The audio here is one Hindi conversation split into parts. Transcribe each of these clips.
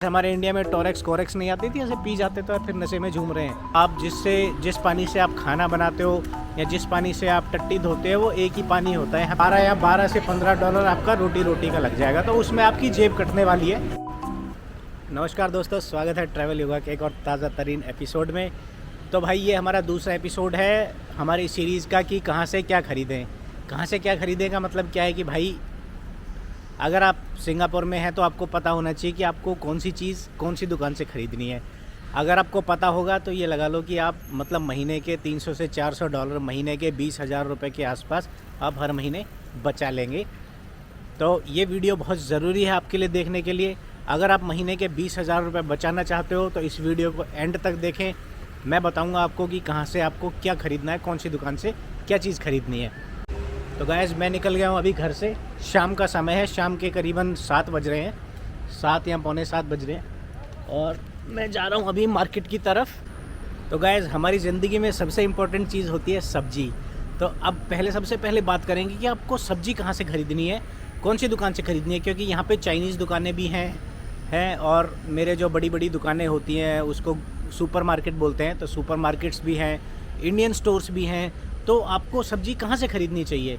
हमारे इंडिया में टोरेक्स कोरेक्स नहीं आती थी, ऐसे पी जाते थे और फिर नशे में झूम रहे हैं। आप जिस पानी से आप खाना बनाते हो या जिस पानी से आप टट्टी धोते हो वो एक ही पानी होता है। हमारा यहाँ 12 से 15 डॉलर आपका रोटी का लग जाएगा, तो उसमें आपकी जेब कटने वाली है। नमस्कार दोस्तों, स्वागत है ट्रैवल योगा के एक और ताज़ा तरीन एपिसोड में। तो भाई ये हमारा दूसरा एपिसोड है हमारी सीरीज़ का कि कहाँ से क्या ख़रीदें। कहाँ से क्या ख़रीदें का मतलब क्या है कि भाई अगर आप सिंगापुर में हैं तो आपको पता होना चाहिए कि आपको कौन सी चीज़ कौन सी दुकान से ख़रीदनी है। अगर आपको पता होगा तो ये लगा लो कि आप मतलब महीने के 300 से 400 डॉलर, महीने के 20,000 रुपये के आसपास आप हर महीने बचा लेंगे। तो ये वीडियो बहुत ज़रूरी है आपके लिए देखने के लिए। अगर आप महीने के 20,000 रुपये बचाना चाहते हो तो इस वीडियो को एंड तक देखें। मैं बताऊँगा आपको कि कहाँ से आपको क्या ख़रीदना है, कौन सी दुकान से क्या चीज़ ख़रीदनी है। तो गाइस मैं निकल गया हूँ अभी घर से। शाम का समय है, शाम के करीबन 7 बज रहे हैं, 7 या पौने 7 बज रहे हैं और मैं जा रहा हूँ अभी मार्केट की तरफ। तो गाइस हमारी ज़िंदगी में सबसे इम्पोर्टेंट चीज़ होती है सब्ज़ी। तो अब सबसे पहले बात करेंगे कि आपको सब्ज़ी कहाँ से ख़रीदनी है, कौन सी दुकान से ख़रीदनी है। क्योंकि यहाँ पर चाइनीज़ दुकानें भी हैं और मेरे जो बड़ी बड़ी दुकानें होती हैं उसको सुपर मार्केट बोलते हैं, तो सुपर मार्केट्स भी हैं, इंडियन स्टोर्स भी हैं। तो आपको सब्ज़ी कहाँ से ख़रीदनी चाहिए।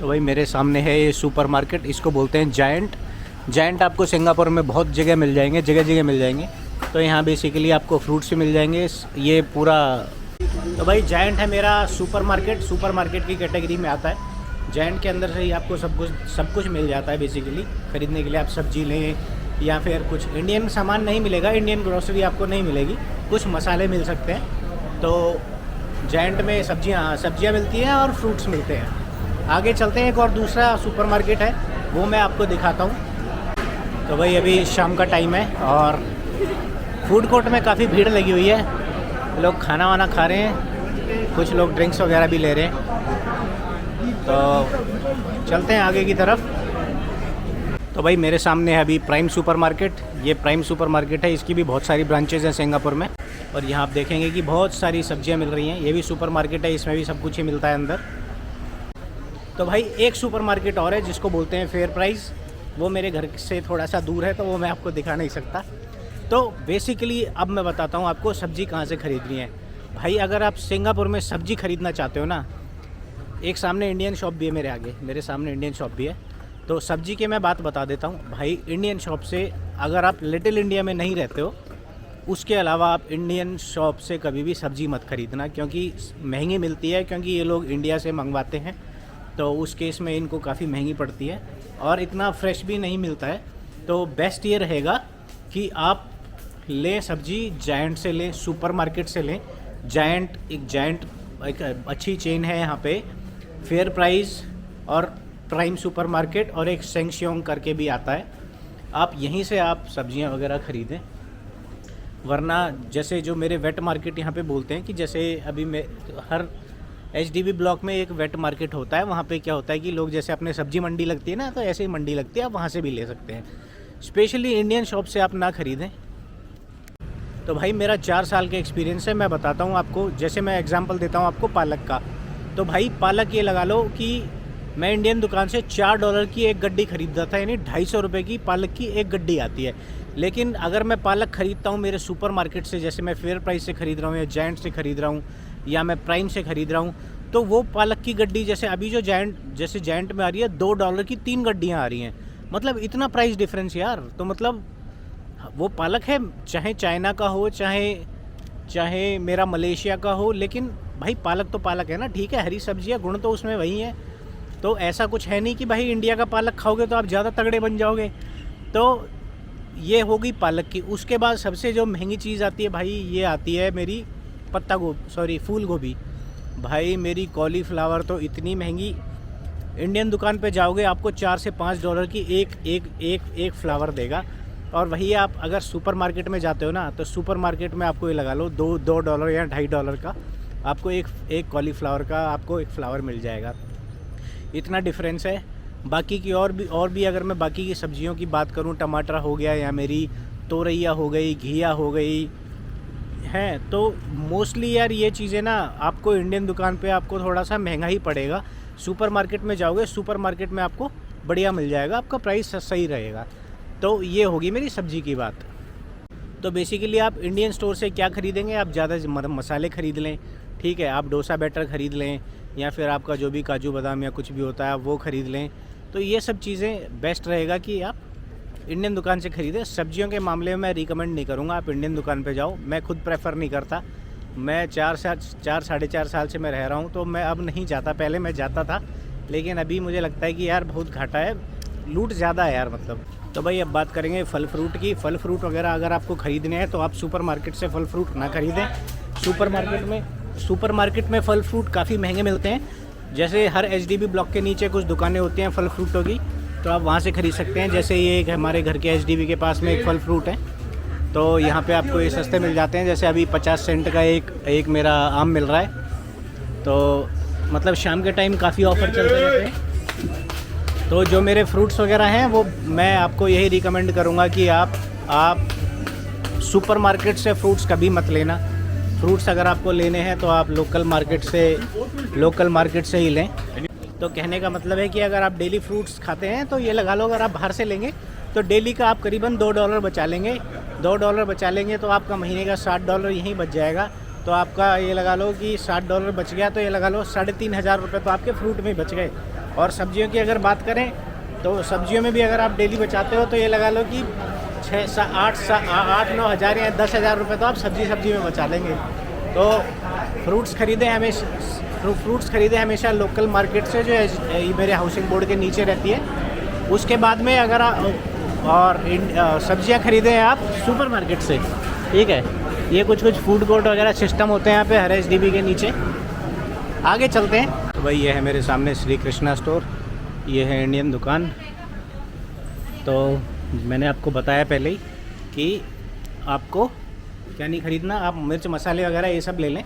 तो भाई मेरे सामने है ये सुपर मार्केट, इसको बोलते हैं जायंट। आपको सिंगापुर में बहुत जगह मिल जाएंगे, जगह मिल जाएंगे। तो यहाँ बेसिकली आपको फ्रूट्स भी मिल जाएंगे ये पूरा। तो भाई जायंट है मेरा सुपर मार्केट की कैटेगरी में आता है। जायंट के अंदर से ही आपको सब कुछ मिल जाता है बेसिकली खरीदने के लिए। आप सब्ज़ी लें या फिर कुछ इंडियन सामान नहीं मिलेगा, इंडियन ग्रोसरी आपको नहीं मिलेगी, कुछ मसाले मिल सकते हैं। तो जायंट में सब्जियां मिलती हैं और फ्रूट्स मिलते हैं। आगे चलते हैं, एक और दूसरा सुपर मार्केट है वो मैं आपको दिखाता हूँ। तो भाई अभी शाम का टाइम है और फूड कोर्ट में काफ़ी भीड़ लगी हुई है। लोग खाना वाना खा रहे हैं, कुछ लोग ड्रिंक्स वगैरह भी ले रहे हैं। तो चलते हैं आगे की तरफ। तो भाई मेरे सामने है अभी प्राइम सुपर मार्केट। ये प्राइम सुपर मार्केट है, इसकी भी बहुत सारी ब्रांचेज़ हैं सिंगापुर में। और यहाँ आप देखेंगे कि बहुत सारी सब्जियाँ मिल रही हैं। ये भी सुपर मार्केट है, इसमें भी सब कुछ ही मिलता है अंदर। तो भाई एक सुपर मार्केट और है जिसको बोलते हैं फेयर प्राइस। वो मेरे घर से थोड़ा सा दूर है तो वो मैं आपको दिखा नहीं सकता। तो बेसिकली अब मैं बताता हूँ आपको सब्ज़ी कहाँ से ख़रीदनी है। भाई अगर आप सिंगापुर में सब्ज़ी ख़रीदना चाहते हो ना, एक सामने इंडियन शॉप भी है, मेरे सामने इंडियन शॉप भी है। तो सब्ज़ी की मैं बात बता देता हूँ भाई। इंडियन शॉप से अगर आप लिटिल इंडिया में नहीं रहते हो, उसके अलावा आप इंडियन शॉप से कभी भी सब्ज़ी मत ख़रीदना, क्योंकि महंगी मिलती है। क्योंकि ये लोग इंडिया से मंगवाते हैं तो उस केस में इनको काफ़ी महंगी पड़ती है और इतना फ्रेश भी नहीं मिलता है। तो बेस्ट ये रहेगा कि आप लें सब्ज़ी जायंट से लें, सुपर मार्केट से लें। जायंट एक अच्छी चेन है यहाँ पे, फेयर प्राइस और प्राइम सुपर मार्केट और एक सेंगशियोंग करके भी आता है। आप यहीं से आप सब्जियां वगैरह ख़रीदें। वरना जैसे जो मेरे वेट मार्केट यहाँ पे बोलते हैं कि जैसे अभी मैं हर HDB ब्लॉक में एक वेट मार्केट होता है। वहाँ पे क्या होता है कि लोग जैसे अपने सब्जी मंडी लगती है ना, तो ऐसे ही मंडी लगती है, आप वहाँ से भी ले सकते हैं। स्पेशली इंडियन शॉप से आप ना ख़रीदें। तो भाई मेरा 4 साल का एक्सपीरियंस है, मैं बताता हूँ आपको। जैसे मैं एग्ज़ाम्पल देता हूँ आपको पालक का। तो भाई पालक ये लगा लो कि मैं इंडियन दुकान से $4 की एक गड्डी ख़रीदता था, यानी 250 रुपये की पालक की एक गड्डी आती है। लेकिन अगर मैं पालक ख़रीदता हूँ मेरे सुपर मार्केट से, जैसे मैं फेयर प्राइस से ख़रीद रहा हूँ या जायंट से ख़रीद रहा हूँ या मैं प्राइम से ख़रीद रहा हूँ, तो वो पालक की गड्डी जैसे अभी जो जायंट में आ रही है $2 की 3 गड्डियाँ आ रही हैं। मतलब इतना प्राइस डिफरेंस यार। तो मतलब वो पालक है, चाहे चाइना का हो, चाहे मेरा मलेशिया का हो, लेकिन भाई पालक तो पालक है ना। ठीक है, हरी सब्जियाँ, गुण तो उसमें वही है। तो ऐसा कुछ है नहीं कि भाई इंडिया का पालक खाओगे तो आप ज़्यादा तगड़े बन जाओगे। तो ये होगी पालक की। उसके बाद सबसे जो महंगी चीज़ आती है भाई, ये आती है मेरी फूल गोभी। भाई मेरी कॉलीफ्लावर तो इतनी महंगी। इंडियन दुकान पे जाओगे आपको $4 से $5 की एक फ्लावर देगा। और वही आप अगर सुपर मार्केट में जाते हो ना, तो सुपर मार्केट में आपको ये लगा लो $2 या $2.5 का आपको एक कॉलीफ्लावर का आपको एक फ्लावर मिल जाएगा। इतना डिफरेंस है। बाकी की और भी अगर मैं बाकी की सब्जियों की बात करूं, टमाटर हो गया या मेरी तोरैया हो गई, घिया हो गई हैं, तो मोस्टली यार ये चीज़ें ना आपको इंडियन दुकान पे आपको थोड़ा सा महंगा ही पड़ेगा। सुपर मार्केट में जाओगे, सुपर मार्केट में आपको बढ़िया मिल जाएगा, आपका प्राइस सही रहेगा। तो ये होगी मेरी सब्ज़ी की बात। तो बेसिकली आप इंडियन स्टोर से क्या ख़रीदेंगे, आप ज़्यादा मसाले ख़रीद लें, ठीक है, आप डोसा बैटर ख़रीद लें, या फिर आपका जो भी काजू बादाम या कुछ भी होता है आप वो ख़रीद लें। तो ये सब चीज़ें बेस्ट रहेगा कि आप इंडियन दुकान से ख़रीदें। सब्जियों के मामले में मैं रिकमेंड नहीं करूँगा आप इंडियन दुकान पे जाओ, मैं खुद प्रेफर नहीं करता। मैं 4 साढ़े 4 साल से मैं रह रहा हूँ, तो मैं अब नहीं जाता, पहले मैं जाता था, लेकिन अभी मुझे लगता है कि यार बहुत घाटा है, लूट ज़्यादा है यार मतलब। तो भाई अब बात करेंगे फल फ्रूट की। फल फ्रूट वगैरह अगर आपको ख़रीदने हैं तो आप सुपर मार्केट से फल फ्रूट ना ख़रीदें। सुपर मार्केट में फल फ्रूट काफ़ी महंगे मिलते हैं। जैसे हर HDB ब्लॉक के नीचे कुछ दुकानें होती हैं फल फ्रूटों की, तो आप वहाँ से ख़रीद सकते हैं। जैसे ये एक हमारे घर के HDB के पास में एक फल फ्रूट है, तो यहाँ पे आपको ये सस्ते मिल जाते हैं। जैसे अभी 50 सेंट का एक मेरा आम मिल रहा है, तो मतलब शाम के टाइम काफ़ी ऑफ़र चलते रहते हैं। तो जो मेरे फ्रूट्स वगैरह हैं वो मैं आपको यही रिकमेंड करूँगा कि आप सुपर मार्केट से फ्रूट्स कभी मत लेना। फ्रूट्स अगर आपको लेने हैं तो आप लोकल मार्केट से ही लें। तो कहने का मतलब है कि अगर आप डेली फ्रूट्स खाते हैं तो ये लगा लो अगर आप बाहर से लेंगे तो डेली का आप करीबन $2 बचा लेंगे। $2 बचा लेंगे तो आपका महीने का $60 यहीं बच जाएगा। तो आपका ये लगा लो कि $60 बच गया, तो ये लगा लो 3,500 रुपये तो आपके फ्रूट में बच गए। और सब्जियों की अगर बात करें तो सब्जियों में भी अगर आप डेली बचाते हो तो ये लगा लो कि 8-9 हज़ार या 10,000 रुपये तो आप सब्जी में बचा लेंगे। तो फ्रूट्स खरीदें हमेशा लोकल मार्केट से, जो है मेरे हाउसिंग बोर्ड के नीचे रहती है। उसके बाद में अगर सब्जियां खरीदें आप सुपर मार्केट से, ठीक है। ये कुछ फूड कोर्ट वगैरह सिस्टम होते हैं यहाँ पे हर HDB के नीचे। आगे चलते हैं। तो भाई ये है मेरे सामने श्री कृष्णा स्टोर, ये है इंडियन दुकान। तो मैंने आपको बताया पहले ही कि आपको क्या नहीं ख़रीदना, आप मिर्च मसाले वगैरह ये सब ले लें,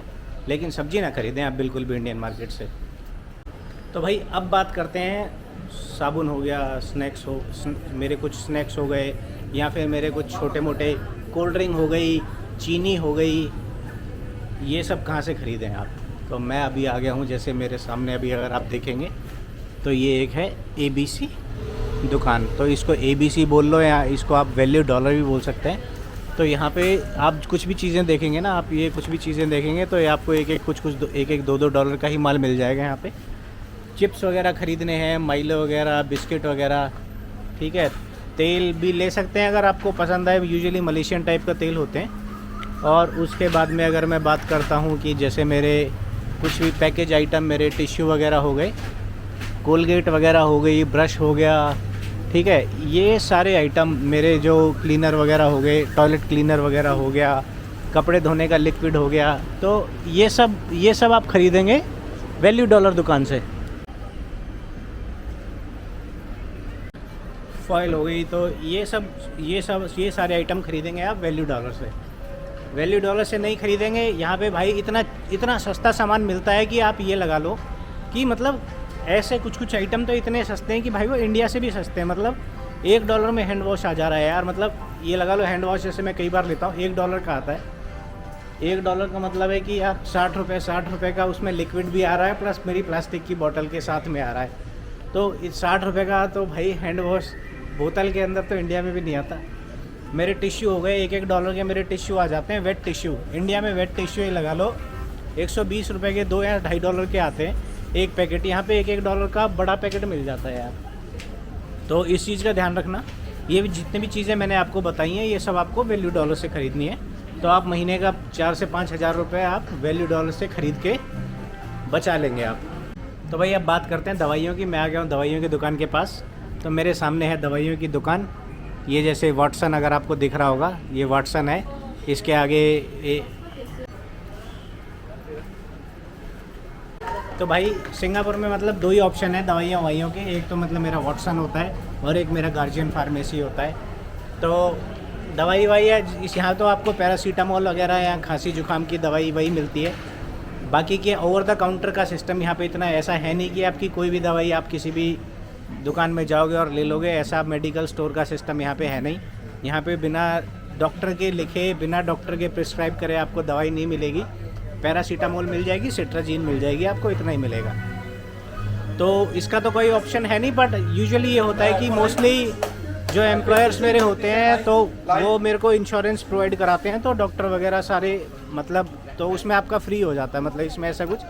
लेकिन सब्ज़ी ना ख़रीदें आप बिल्कुल भी इंडियन मार्केट से। तो भाई अब बात करते हैं, साबुन हो गया, मेरे कुछ स्नैक्स हो गए, या फिर मेरे कुछ छोटे मोटे कोल्ड ड्रिंक हो गई, चीनी हो गई, ये सब कहाँ से ख़रीदें आप। तो मैं अभी आ गया हूँ, जैसे मेरे सामने अभी अगर आप देखेंगे तो ये एक है ABC दुकान। तो इसको ABC बोल लो या इसको आप वैल्यू डॉलर भी बोल सकते हैं। तो यहाँ पे आप कुछ भी चीज़ें देखेंगे ना, आप ये कुछ भी चीज़ें देखेंगे तो ये आपको एक $2 का ही माल मिल जाएगा यहाँ पे। चिप्स वगैरह ख़रीदने हैं, माइलो वगैरह, बिस्किट वगैरह, ठीक है। तेल भी ले सकते हैं अगर आपको पसंद आए, यूजुअली मलेशियन टाइप का तेल होते हैं। और उसके बाद में अगर मैं बात करता हूँ कि जैसे मेरे कुछ भी पैकेज आइटम, मेरे टिश्यू वगैरह हो गए, कोलगेट वगैरह हो गई, ब्रश हो गया, ठीक है, ये सारे आइटम मेरे जो क्लीनर वगैरह हो गए, टॉयलेट क्लीनर वगैरह हो गया, कपड़े धोने का लिक्विड हो गया, तो ये सब आप ख़रीदेंगे वैल्यू डॉलर दुकान से। फॉयल हो गई, तो ये सारे आइटम ख़रीदेंगे आप वैल्यू डॉलर से। वैल्यू डॉलर से नहीं ख़रीदेंगे, यहाँ पे भाई इतना सस्ता सामान मिलता है कि आप ये लगा लो कि मतलब ऐसे कुछ आइटम तो इतने सस्ते हैं कि भाई वो इंडिया से भी सस्ते हैं। मतलब $1 में हैंड वॉश आ जा रहा है यार। मतलब ये लगा लो हैंड वॉश जैसे मैं कई बार लेता हूँ, $1 का आता है। $1 का मतलब है कि यार 60 रुपये का उसमें लिक्विड भी आ रहा है, प्लस मेरी प्लास्टिक की बोतल के साथ में आ रहा है। तो इस 60 रुपये का तो भाई हैंड वॉश बोतल के अंदर तो इंडिया में भी नहीं आता। मेरे टिश्यू हो गए, $1 के मेरे टिश्यू आ जाते हैं, वेट टिश्यू। इंडिया में वेट टिश्यू ही लगा लो 120 रुपये के 2 या $2.5 के आते हैं एक पैकेट। यहाँ पे $1 का बड़ा पैकेट मिल जाता है यार। तो इस चीज़ का ध्यान रखना। ये भी जितनी भी चीज़ें मैंने आपको बताई हैं ये सब आपको वैल्यू डॉलर से ख़रीदनी है। तो आप महीने का 4 से 5 हज़ार रुपये आप वैल्यू डॉलर से ख़रीद के बचा लेंगे आप। तो भाई अब बात करते हैं दवाइयों की। मैं आ गया हूँ दवाइयों की दुकान के पास। तो मेरे सामने है दवाइयों की दुकान। ये जैसे वाटसन अगर आपको दिख रहा होगा, ये वाटसन है। इसके आगे तो भाई सिंगापुर में मतलब 2 ही ऑप्शन है दवाइयों के। एक तो मतलब मेरा वाटसन होता है और एक मेरा गार्जियन फार्मेसी होता है। तो दवाई इस यहाँ तो आपको पैरासीटामोल वगैरह या खांसी जुकाम की दवाई वही मिलती है। बाकी के ओवर द काउंटर का सिस्टम यहाँ पे इतना ऐसा है नहीं कि आपकी कोई भी दवाई आप किसी भी दुकान में जाओगे और ले लोगे। ऐसा मेडिकल स्टोर का सिस्टम यहाँ पे है नहीं। यहाँ पे बिना डॉक्टर के लिखे, बिना डॉक्टर के प्रिस्क्राइब करे आपको दवाई नहीं मिलेगी। पैरासीटामोल मिल जाएगी, सिट्राजीन मिल जाएगी, आपको इतना ही मिलेगा। तो इसका तो कोई ऑप्शन है नहीं। बट यूजुअली ये होता है कि मोस्टली जो एम्प्लॉयर्स मेरे होते हैं तो वो मेरे को इंश्योरेंस प्रोवाइड कराते हैं, तो डॉक्टर वगैरह सारे मतलब तो उसमें आपका फ्री हो जाता है, मतलब इसमें ऐसा कुछ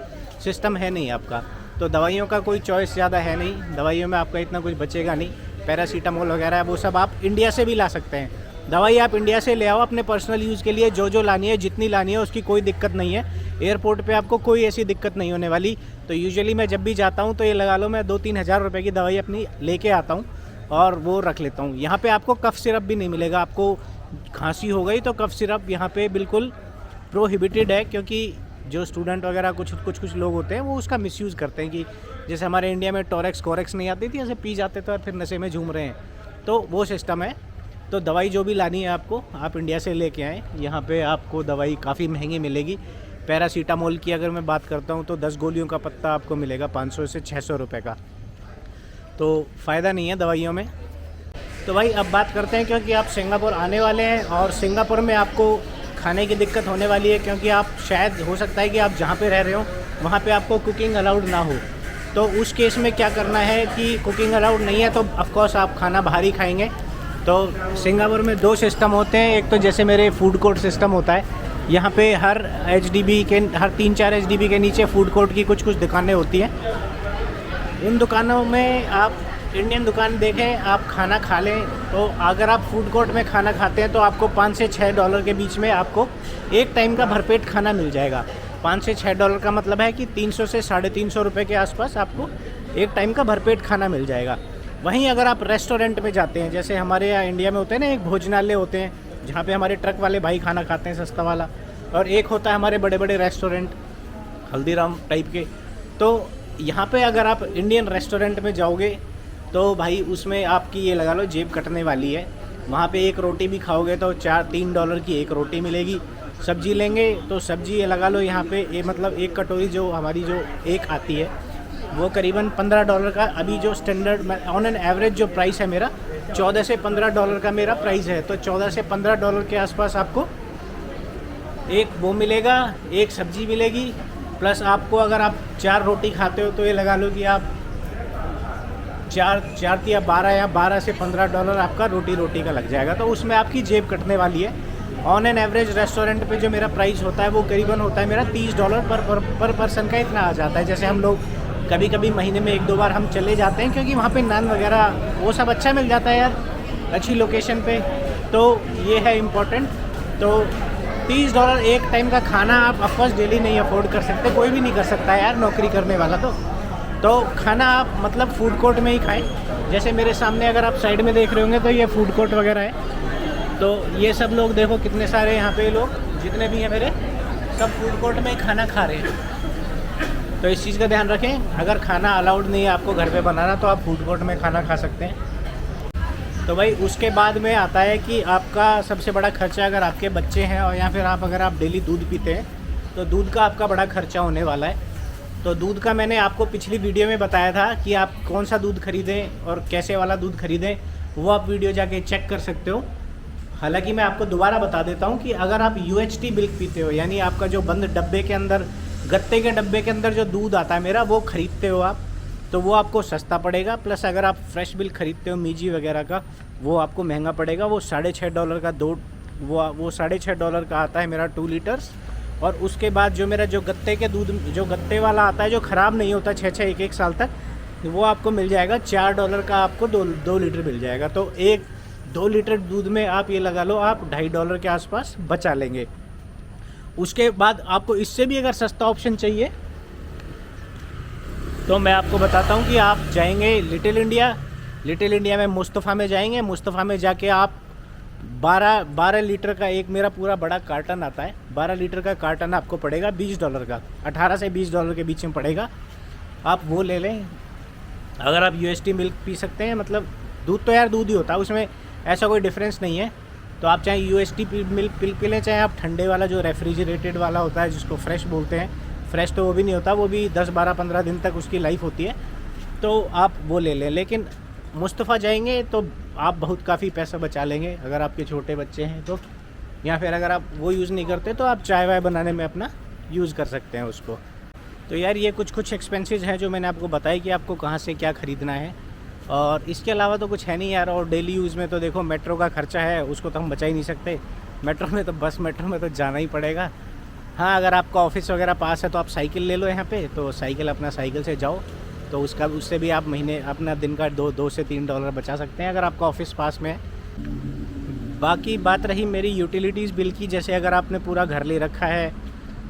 सिस्टम है नहीं आपका। तो दवाइयों का कोई चॉइस ज़्यादा है नहीं, दवाइयों में आपका इतना कुछ बचेगा नहीं। पैरासीटामोल वगैरह वो सब आप इंडिया से भी ला सकते हैं, दवाई आप इंडिया से ले आओ अपने पर्सनल यूज़ के लिए, जो लानी है जितनी लानी है उसकी कोई दिक्कत नहीं है। एयरपोर्ट पे आपको कोई ऐसी दिक्कत नहीं होने वाली। तो यूजुअली मैं जब भी जाता हूँ तो ये लगा लो मैं 2-3 हज़ार रुपये की दवाई अपनी लेके आता हूँ और वो रख लेता हूँ। यहाँ पे आपको कफ सिरप भी नहीं मिलेगा, आपको खांसी हो गई तो कफ सिरप यहाँ पे बिल्कुल प्रोहिबिटेड है, क्योंकि जो स्टूडेंट वगैरह कुछ लोग होते हैं वो उसका मिसयूज़ करते हैं कि जैसे हमारे इंडिया में टोरेक्स कोरेक्स नहीं आती थी, ऐसे पी जाते थे और फिर नशे में झूम रहे हैं, तो वो सिस्टम है। तो दवाई जो भी लानी है आपको आप इंडिया से लेके आएँ, यहाँ पे आपको दवाई काफ़ी महंगी मिलेगी। पैरासीटामोल की अगर मैं बात करता हूँ तो 10 गोलियों का पत्ता आपको मिलेगा 500 से 600 रुपये का, तो फ़ायदा नहीं है दवाइयों में। तो भाई अब बात करते हैं, क्योंकि आप सिंगापुर आने वाले हैं और सिंगापुर में आपको खाने की दिक्कत होने वाली है, क्योंकि आप शायद हो सकता है कि आप जहाँ पे रह रहे हो वहाँ पे आपको कुकिंग अलाउड ना हो। तो उस केस में क्या करना है कि कुकिंग अलाउड नहीं है तो ऑफकोर्स आप खाना बाहर ही खाएँगे। तो सिंगापुर में 2 सिस्टम होते हैं, एक तो जैसे मेरे फूड कोर्ट सिस्टम होता है, यहाँ पे हर 3-4 एचडीबी के नीचे फूड कोर्ट की कुछ दुकानें होती हैं। उन दुकानों में आप इंडियन दुकान देखें, आप खाना खा लें। तो अगर आप फूड कोर्ट में खाना खाते हैं तो आपको $5 से $6 के बीच में आपको एक टाइम का भरपेट खाना मिल जाएगा। $5 से $6 का मतलब है कि 300 से 350 रुपये के आसपास आपको एक टाइम का भरपेट खाना मिल जाएगा। वहीं अगर आप रेस्टोरेंट में जाते हैं, जैसे हमारे यहाँ इंडिया में होते हैं ना, एक भोजनालय होते हैं जहाँ पे हमारे ट्रक वाले भाई खाना खाते हैं सस्ता वाला, और एक होता है हमारे बड़े बड़े रेस्टोरेंट हल्दीराम टाइप के। तो यहाँ पे अगर आप इंडियन रेस्टोरेंट में जाओगे तो भाई उसमें आपकी ये लगा लो जेब कटने वाली है। वहाँ पे एक रोटी भी खाओगे तो $3 की एक रोटी मिलेगी। सब्जी लेंगे तो सब्जी ये लगा लो यहाँ पे ये मतलब एक कटोरी जो हमारी जो एक आती है वो करीबन $15 का, अभी जो स्टैंडर्ड ऑन एन एवरेज जो प्राइस है मेरा $14 से $15 का मेरा प्राइस है। तो $14 से $15 के आसपास आपको एक वो मिलेगा, एक सब्जी मिलेगी, प्लस आपको अगर आप 4 रोटी खाते हो तो ये लगा लो कि आप 4 या 12 से $15 आपका रोटी का लग जाएगा। तो उसमें आपकी जेब कटने वाली है। ऑन एन एवरेज रेस्टोरेंट पे जो मेरा प्राइस होता है वो करीबन होता है मेरा $30 पर पर्सन का इतना आ जाता है। जैसे हम लोग कभी कभी महीने में 1-2 बार हम चले जाते हैं, क्योंकि वहाँ पे नान वगैरह वो सब अच्छा मिल जाता है यार, अच्छी लोकेशन पे। तो ये है इम्पोर्टेंट। तो $30 एक टाइम का खाना आप ऑफकोर्स डेली नहीं अफोर्ड कर सकते, कोई भी नहीं कर सकता है यार नौकरी करने वाला। तो खाना आप मतलब फूड कोर्ट में ही खाएं। जैसे मेरे सामने अगर आप साइड में देख रहे होंगे तो ये फूड कोर्ट वगैरह है। तो ये सब लोग देखो कितने सारे यहाँ पे लोग जितने भी हैं मेरे, सब फूड कोर्ट में खाना खा रहे हैं। तो इस चीज़ का ध्यान रखें, अगर खाना अलाउड नहीं है आपको घर पे बनाना तो आप फूड कोर्ट में खाना खा सकते हैं। तो भाई उसके बाद में आता है कि आपका सबसे बड़ा खर्चा, अगर आपके बच्चे हैं और या फिर अगर आप डेली दूध पीते हैं तो दूध का आपका बड़ा खर्चा होने वाला है। तो दूध का मैंने आपको पिछली वीडियो में बताया था कि आप कौन सा दूध खरीदें और कैसे वाला दूध खरीदें, वो आप वीडियो जाके चेक कर सकते हो। हालांकि मैं आपको दोबारा बता देता हूँ कि अगर आप UHT मिल्क पीते हो, यानी आपका जो बंद डब्बे के अंदर, गत्ते के डब्बे के अंदर जो दूध आता है मेरा, वो ख़रीदते हो आप, तो वो आपको सस्ता पड़ेगा। प्लस अगर आप फ्रेश मिल्क खरीदते हो मीजी वगैरह का, वो आपको महंगा पड़ेगा। वो $6.5 का वो $6.5 का आता है मेरा 2 लीटर्स। और उसके बाद जो मेरा जो गत्ते के दूध, जो गत्ते वाला आता है जो ख़राब नहीं होता 6-6 1-1 साल तक, वो आपको मिल जाएगा $4 का, आपको 2 लीटर मिल जाएगा। तो 2 लीटर दूध में आप ये लगा लो आप $2.5 के आसपास बचा लेंगे। उसके बाद आपको इससे भी अगर सस्ता ऑप्शन चाहिए तो मैं आपको बताता हूँ कि आप जाएंगे लिटिल इंडिया में मुस्तफ़ा में जाएंगे। मुस्तफ़ा में जाके आप 12 लीटर का एक मेरा पूरा बड़ा कार्टन आता है, 12 लीटर का कार्टन आपको पड़ेगा $20 का, $18 से $20 के बीच में पड़ेगा। आप वो ले लें। अगर आप UHT मिल्क पी सकते हैं, मतलब दूध तो यार दूध ही होता है, उसमें ऐसा कोई डिफरेंस नहीं है। तो आप चाहे UHT मिल्क पी लें, चाहे आप ठंडे वाला जो रेफ्रिजरेटेड वाला होता है जिसको फ्रेश बोलते हैं, फ्रेश तो वो भी नहीं होता, वो भी 10, 12, 15 दिन तक उसकी लाइफ होती है, तो आप वो ले लें। लेकिन मुस्तफ़ा जाएंगे तो आप बहुत काफ़ी पैसा बचा लेंगे अगर आपके छोटे बच्चे हैं तो, या फिर अगर आप वो यूज़ नहीं करते तो आप चाय वाय बनाने में अपना यूज़ कर सकते हैं उसको। तो यार ये कुछ एक्सपेंसेस हैं जो मैंने आपको बताया कि आपको कहाँ से क्या ख़रीदना है। और इसके अलावा तो कुछ है नहीं यार। और डेली यूज़ में तो देखो मेट्रो का खर्चा है, उसको तो हम बचा ही नहीं सकते। मेट्रो में तो मेट्रो में तो जाना ही पड़ेगा। हाँ, अगर आपका ऑफिस वगैरह पास है तो आप साइकिल ले लो यहाँ पे, तो साइकिल से जाओ, तो उससे भी आप महीने अपना दिन का दो से $3 बचा सकते हैं अगर आपका ऑफिस पास में है। बाकी बात रही मेरी यूटिलिटीज़ बिल की, जैसे अगर आपने पूरा घर ले रखा है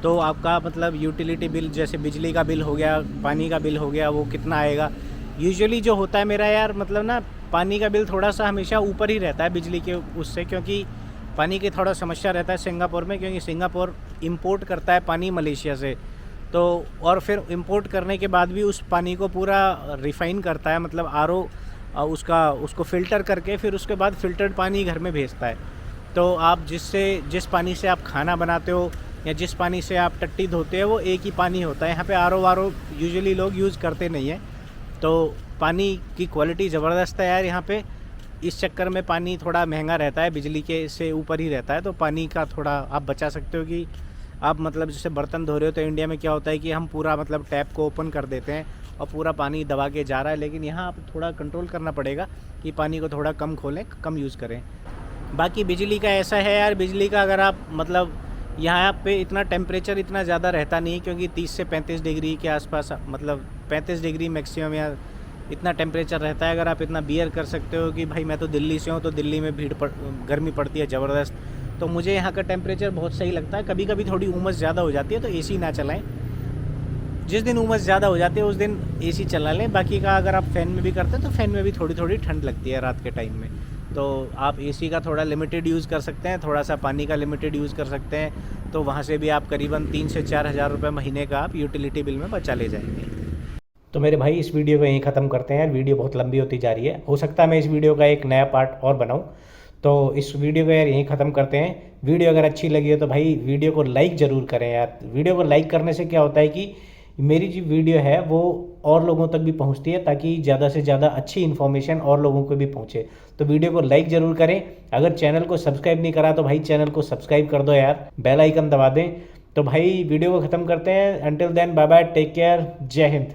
तो आपका मतलब यूटिलिटी बिल जैसे बिजली का बिल हो गया, पानी का बिल हो गया, वो कितना आएगा। यूजुअली जो होता है मेरा यार मतलब ना, पानी का बिल थोड़ा सा हमेशा ऊपर ही रहता है बिजली के उससे, क्योंकि पानी की थोड़ा समस्या रहता है सिंगापुर में, क्योंकि सिंगापुर इंपोर्ट करता है पानी मलेशिया से। तो और फिर इंपोर्ट करने के बाद भी उस पानी को पूरा रिफ़ाइन करता है, मतलब आरओ उसको फ़िल्टर करके फिर उसके बाद फ़िल्टर्ड पानी घर में भेजता है। तो आप जिस पानी से आप खाना बनाते हो या जिस पानी से आप टट्टी धोते हो वो एक ही पानी होता है। यहाँ पे आरओ यूजुअली लोग यूज़ करते नहीं हैं। तो पानी की क्वालिटी ज़बरदस्त है यार यहाँ पे। इस चक्कर में पानी थोड़ा महंगा रहता है, बिजली के से ऊपर ही रहता है, तो पानी का थोड़ा आप बचा सकते हो। कि आप मतलब जैसे बर्तन धो रहे हो तो इंडिया में क्या होता है कि हम पूरा मतलब टैप को ओपन कर देते हैं और पूरा पानी दबा के जा रहा है, लेकिन यहाँ आप थोड़ा कंट्रोल करना पड़ेगा कि पानी को थोड़ा कम खोलें, कम यूज़ करें। बाकी बिजली का ऐसा है यार, बिजली का अगर आप मतलब यहाँ पे इतना टेम्परेचर इतना ज़्यादा रहता नहीं, क्योंकि 30 से 35 डिग्री के आसपास, मतलब 35 डिग्री मैक्सिमम या इतना टेम्परेचर रहता है। अगर आप इतना बियर कर सकते हो कि भाई मैं तो दिल्ली से हूँ, तो दिल्ली में गर्मी पड़ती है ज़बरदस्त, तो मुझे यहाँ का टेम्परेचर बहुत सही लगता है। कभी कभी थोड़ी उमस ज़्यादा हो जाती है तो एसी ना चलाएं। जिस दिन उमस ज़्यादा हो जाती है उस दिन एसी चला लें। बाकी का अगर आप फ़ैन में भी करते हैं तो फ़ैन में भी थोड़ी थोड़ी ठंड लगती है रात के टाइम में, तो आप एसी का थोड़ा लिमिटेड यूज़ कर सकते हैं, थोड़ा सा पानी का लिमिटेड यूज़ कर सकते हैं। तो वहाँ से भी आप करीबन 3 से 4 हज़ार रुपये महीने का आप यूटिलिटी बिल में बचा ले जाएंगे। तो मेरे भाई इस वीडियो को यहीं ख़त्म करते हैं। वीडियो बहुत लंबी होती जा रही है, हो सकता है मैं इस वीडियो का एक नया पार्ट और बनाऊं। तो इस वीडियो को यार यहीं ख़त्म करते हैं। वीडियो अगर अच्छी लगी हो तो भाई वीडियो को लाइक ज़रूर करें यार। वीडियो को लाइक करने से क्या होता है कि मेरी जो वीडियो है वो और लोगों तक भी पहुंचती है, ताकि ज़्यादा से ज़्यादा अच्छी इन्फॉर्मेशन और लोगों को भी पहुंचे। तो वीडियो को लाइक ज़रूर करें। अगर चैनल को सब्सक्राइब नहीं करा तो भाई चैनल को सब्सक्राइब कर दो यार, बेल आइकन दबा दें। तो भाई वीडियो को ख़त्म करते हैं। Until then bye bye, take care, जय हिंद।